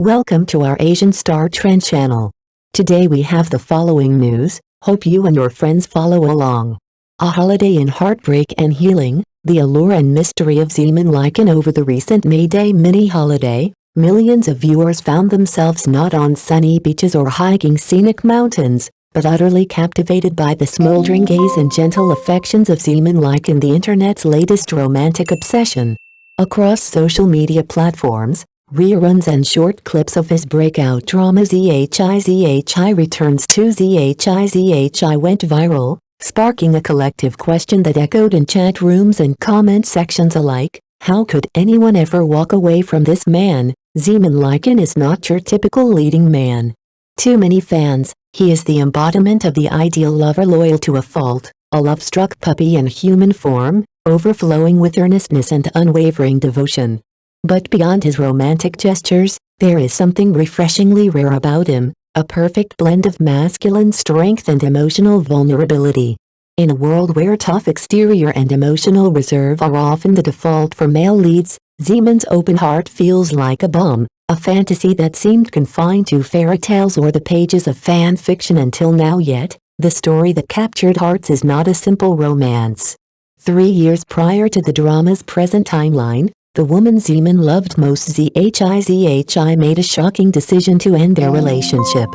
Welcome to our Asian Star Trend channel. Today we have the following news, hope you and your friends follow along. A holiday in heartbreak and healing, the allure and mystery of Ximen Lichen. Over the recent May Day mini holiday, millions of viewers found themselves not on sunny beaches or hiking scenic mountains, but utterly captivated by the smoldering gaze and gentle affections of Ximen Lichen, the internet's latest romantic obsession. Across social media platforms, reruns and short clips of his breakout drama Zhizhi returns to Zhizhi went viral, sparking a collective question that echoed in chat rooms and comment sections alike. How could anyone ever walk away from this man? Ximen Lichen is not your typical leading man. To many fans, he is the embodiment of the ideal lover, loyal to a fault, a love-struck puppy in human form, overflowing with earnestness and unwavering devotion. But beyond his romantic gestures, there is something refreshingly rare about him, a perfect blend of masculine strength and emotional vulnerability. In a world where tough exterior and emotional reserve are often the default for male leads, Ximen's open heart feels like a balm, a fantasy that seemed confined to fairy tales or the pages of fan fiction until now. Yet, the story that captured hearts is not a simple romance. 3 years prior to the drama's present timeline, the woman Ximen loved most, Zhizhi, made a shocking decision to end their relationship.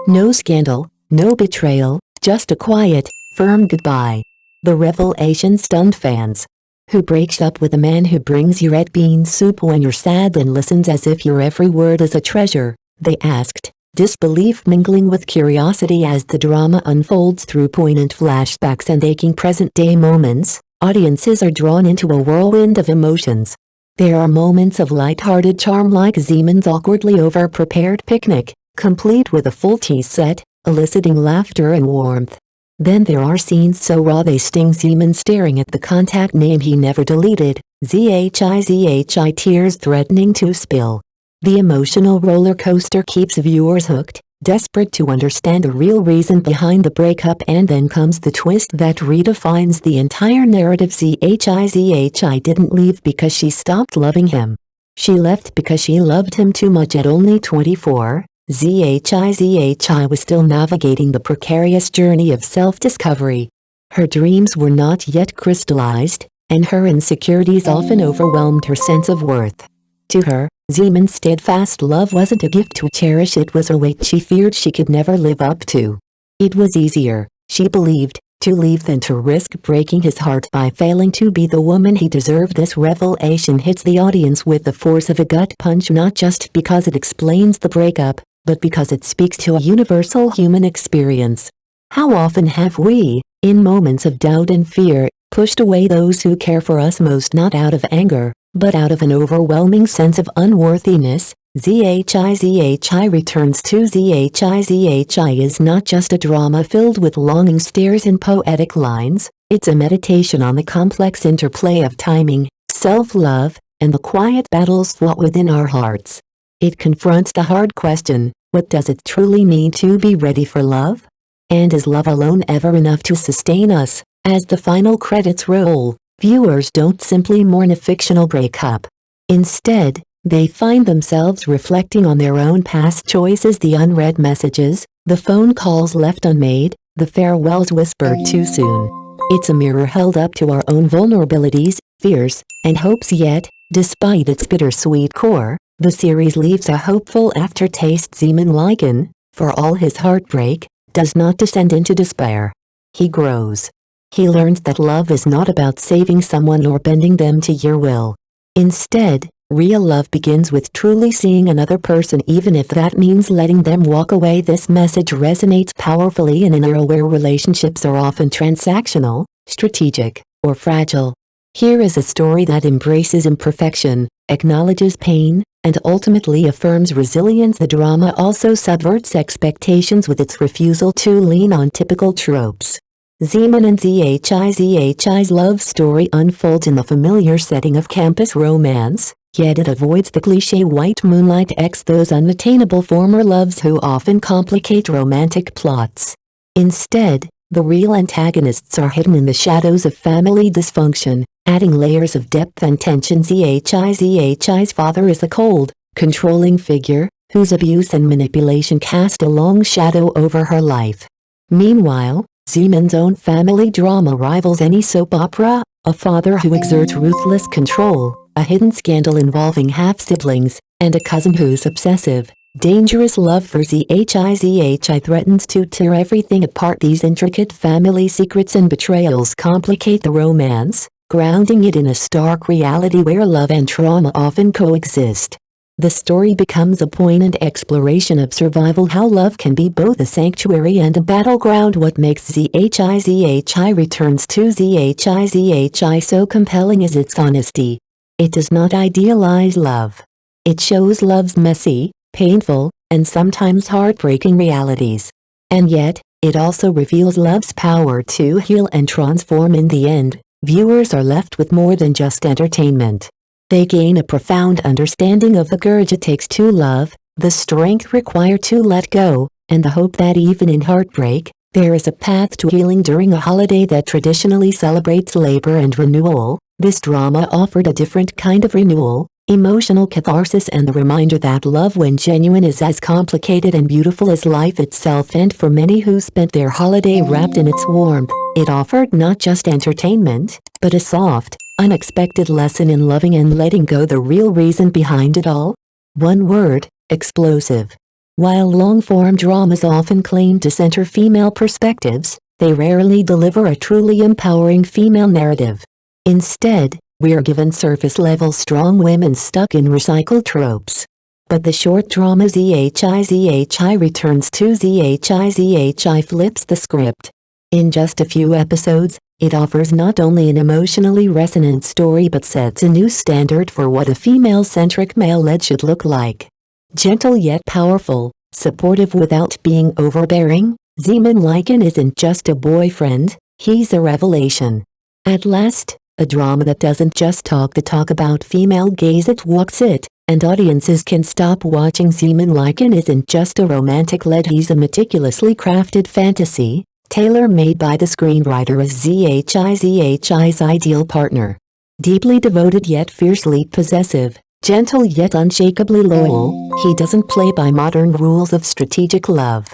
No scandal, no betrayal, just a quiet, firm goodbye. The revelation stunned fans. Who breaks up with a man who brings you red bean soup when you're sad and listens as if your every word is a treasure? They asked, disbelief mingling with curiosity. As the drama unfolds through poignant flashbacks and aching present-day moments, audiences are drawn into a whirlwind of emotions. There are moments of light-hearted charm like Ximen's awkwardly over-prepared picnic, complete with a full tea set, eliciting laughter and warmth. Then there are scenes so raw they sting, Ximen staring at the contact name he never deleted, Zhizhi, tears threatening to spill. The emotional roller coaster keeps viewers hooked, desperate to understand the real reason behind the breakup, and then comes the twist that redefines the entire narrative. Zhizhi didn't leave because she stopped loving him. She left because she loved him too much. At only 24, Zhizhi was still navigating the precarious journey of self-discovery. Her dreams were not yet crystallized, and her insecurities often overwhelmed her sense of worth. To her, Ximen's steadfast love wasn't a gift to cherish, it was a weight she feared she could never live up to. It was easier, she believed, to leave than to risk breaking his heart by failing to be the woman he deserved. This revelation hits the audience with the force of a gut punch, not just because it explains the breakup, but because it speaks to a universal human experience. How often have we, in moments of doubt and fear, pushed away those who care for us most, not out of anger, but out of an overwhelming sense of unworthiness? Zhizhi returns to Zhizhi is not just a drama filled with longing stares and poetic lines, it's a meditation on the complex interplay of timing, self-love, and the quiet battles fought within our hearts. It confronts the hard question, what does it truly mean to be ready for love? And is love alone ever enough to sustain us? As the final credits roll, viewers don't simply mourn a fictional breakup. Instead, they find themselves reflecting on their own past choices, the unread messages, the phone calls left unmade, the farewells whispered too soon. It's a mirror held up to our own vulnerabilities, fears, and hopes. Yet, despite its bittersweet core, the series leaves a hopeful aftertaste. Ximen Lichen, for all his heartbreak, does not descend into despair. He grows. He learns that love is not about saving someone or bending them to your will. Instead, real love begins with truly seeing another person, even if that means letting them walk away. This message resonates powerfully in an era where relationships are often transactional, strategic, or fragile. Here is a story that embraces imperfection, acknowledges pain, and ultimately affirms resilience. The drama also subverts expectations with its refusal to lean on typical tropes. Ximen and Zhizhi's love story unfolds in the familiar setting of campus romance, yet it avoids the cliché white moonlight those unattainable former loves who often complicate romantic plots. Instead, the real antagonists are hidden in the shadows of family dysfunction, adding layers of depth and tension. Zhi's father is a cold, controlling figure, whose abuse and manipulation cast a long shadow over her life. Meanwhile, Ximen's own family drama rivals any soap opera, a father who exerts ruthless control, a hidden scandal involving half-siblings, and a cousin whose obsessive, dangerous love for Zhizhi threatens to tear everything apart. These intricate family secrets and betrayals complicate the romance, grounding it in a stark reality where love and trauma often coexist. The story becomes a poignant exploration of survival, how love can be both a sanctuary and a battleground. What makes Zhizhi Returns to Zhizhi so compelling is its honesty. It does not idealize love. It shows love's messy, painful, and sometimes heartbreaking realities. And yet, it also reveals love's power to heal and transform. In the end, viewers are left with more than just entertainment. They gain a profound understanding of the courage it takes to love, the strength required to let go, and the hope that even in heartbreak, there is a path to healing. During a holiday that traditionally celebrates labor and renewal, this drama offered a different kind of renewal, emotional catharsis, and the reminder that love, when genuine, is as complicated and beautiful as life itself. And for many who spent their holiday wrapped in its warmth, it offered not just entertainment, but a soft, unexpected lesson in loving and letting go, the real reason behind it all. One word: explosive. While long-form dramas often claim to center female perspectives, they rarely deliver a truly empowering female narrative. Instead, we are given surface-level strong women stuck in recycled tropes. But the short drama Zhizhi Returns to Zhizhi flips the script. In just a few episodes, it offers not only an emotionally resonant story but sets a new standard for what a female-centric male-led should look like. Gentle yet powerful, supportive without being overbearing, Ximen Lichen isn't just a boyfriend, he's a revelation. At last, a drama that doesn't just talk the talk about female gaze, it walks it, and audiences can stop watching. Ximen Lichen isn't just a romantic lead, he's a meticulously crafted fantasy, tailor-made by the screenwriter as Zhizhi's ideal partner. Deeply devoted yet fiercely possessive, gentle yet unshakably loyal, he doesn't play by modern rules of strategic love.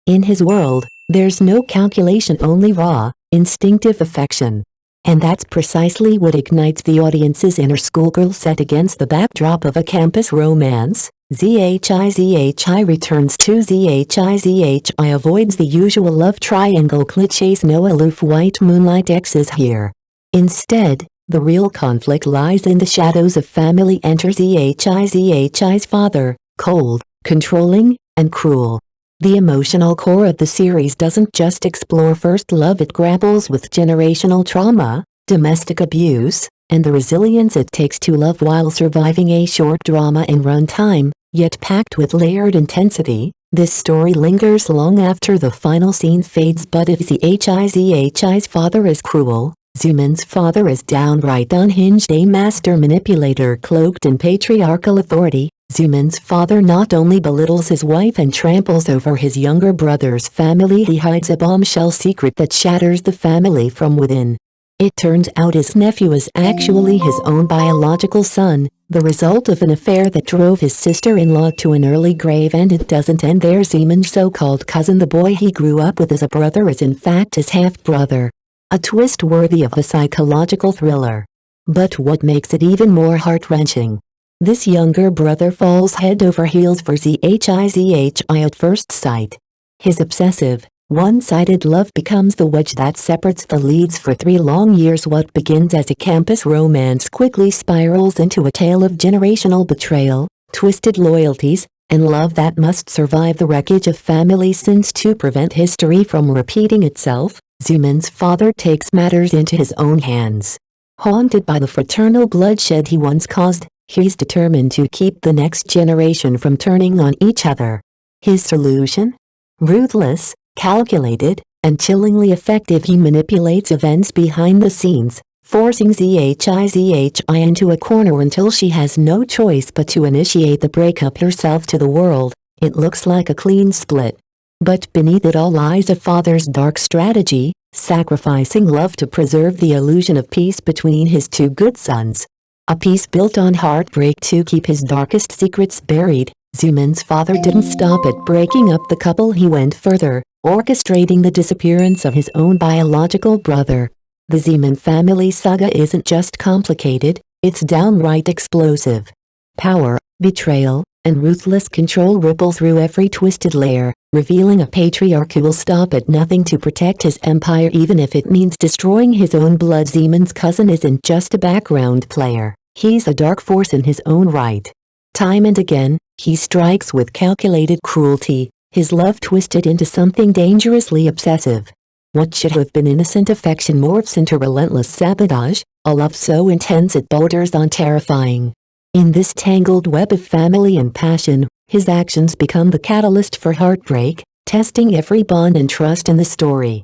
In his world, there's no calculation, only raw, instinctive affection. And that's precisely what ignites the audience's inner schoolgirl. Set against the backdrop of a campus romance, Zhizhi Returns to Zhizhi avoids the usual love triangle cliches. No aloof white moonlight exes here. Instead, the real conflict lies in the shadows of family. Enter Zhizhi's father, cold, controlling, and cruel. The emotional core of the series doesn't just explore first love, it grapples with generational trauma, domestic abuse, and the resilience it takes to love while surviving. A short drama in runtime, yet packed with layered intensity, this story lingers long after the final scene fades. But if Zhizhi's father is cruel, Ximen's father is downright unhinged, a master manipulator cloaked in patriarchal authority. Ximen's father not only belittles his wife and tramples over his younger brother's family, he hides a bombshell secret that shatters the family from within. It turns out his nephew is actually his own biological son, the result of an affair that drove his sister-in-law to an early grave. And it doesn't end there. Ximen's so-called cousin, the boy he grew up with as a brother, is in fact his half-brother. A twist worthy of a psychological thriller. But what makes it even more heart-wrenching? This younger brother falls head over heels for Zhizhi at first sight. His obsessive, one-sided love becomes the wedge that separates the leads for 3 long years. What begins as a campus romance quickly spirals into a tale of generational betrayal, twisted loyalties, and love that must survive the wreckage of family sins. To prevent history from repeating itself, Ximen's father takes matters into his own hands. Haunted by the fraternal bloodshed he once caused, he's determined to keep the next generation from turning on each other. His solution? Ruthless, calculated, and chillingly effective. He manipulates events behind the scenes, forcing Zhizhi into a corner until she has no choice but to initiate the breakup herself. To the world, it looks like a clean split. But beneath it all lies a father's dark strategy, sacrificing love to preserve the illusion of peace between his 2 good sons. A peace built on heartbreak to keep his darkest secrets buried. Ximen's father didn't stop at breaking up the couple. He went further, orchestrating the disappearance of his own biological brother. The Ximen family saga isn't just complicated, it's downright explosive. Power, betrayal, and ruthless control ripple through every twisted layer, revealing a patriarch who will stop at nothing to protect his empire even if it means destroying his own blood. Ximen's cousin isn't just a background player, he's a dark force in his own right. Time and again, he strikes with calculated cruelty, his love twisted into something dangerously obsessive. What should have been innocent affection morphs into relentless sabotage, a love so intense it borders on terrifying. In this tangled web of family and passion, his actions become the catalyst for heartbreak, testing every bond and trust in the story.